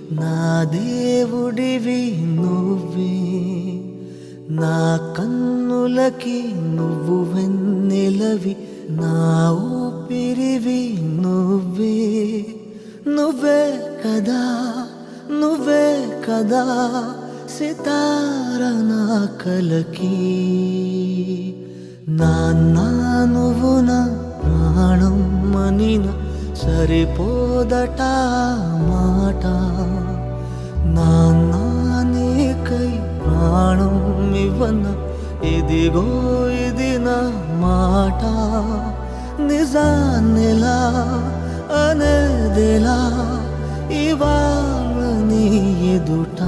నా దేవుడివి నువ్వే, నా కన్నులకి నువ్వు వెన్నెలవి, నా ఊపిరివి నువ్వే. నువ్వే కదా, నువ్వే కదా సితార నా కలకి. నాన్న నువ్వు నా ప్రాణం మనిన సరిపోదట మాట. నాన్న నీకై ప్రాణం ఇవ్వన ఇదిగో ఇది నా మాట. నిజాన్నిలా అనేదిలా ఇవాళ నీ ఎదుట.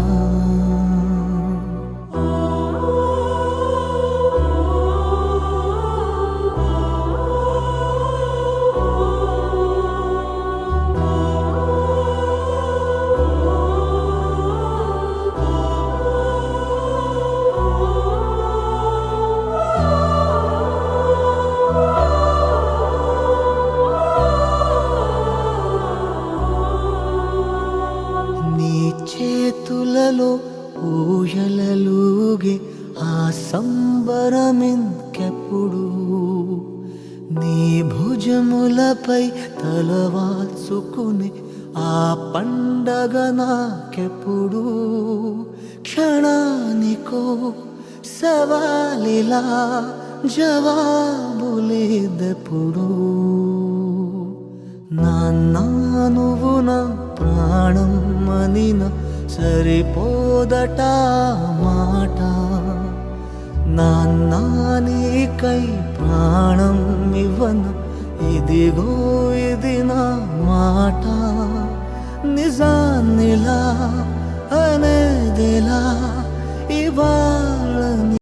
చేతులలో ఊయలలుగే ఆ సంబరమింకెప్పుడు, నీ భుజములపై తలవాల్చుకుని ఆ పండగ నాకెప్పుడు. క్షణానికో సవాలిలా జవాబులేదెప్పుడు. నాన్న నువ్వు నా ప్రాణం మనిన సరిపోదట మాట. నాన్న నీకై ప్రాణం ఇవ్వన ఇదిగో ఇది నా మాట. నిజాన్నిలా అనేదిలా ఇవా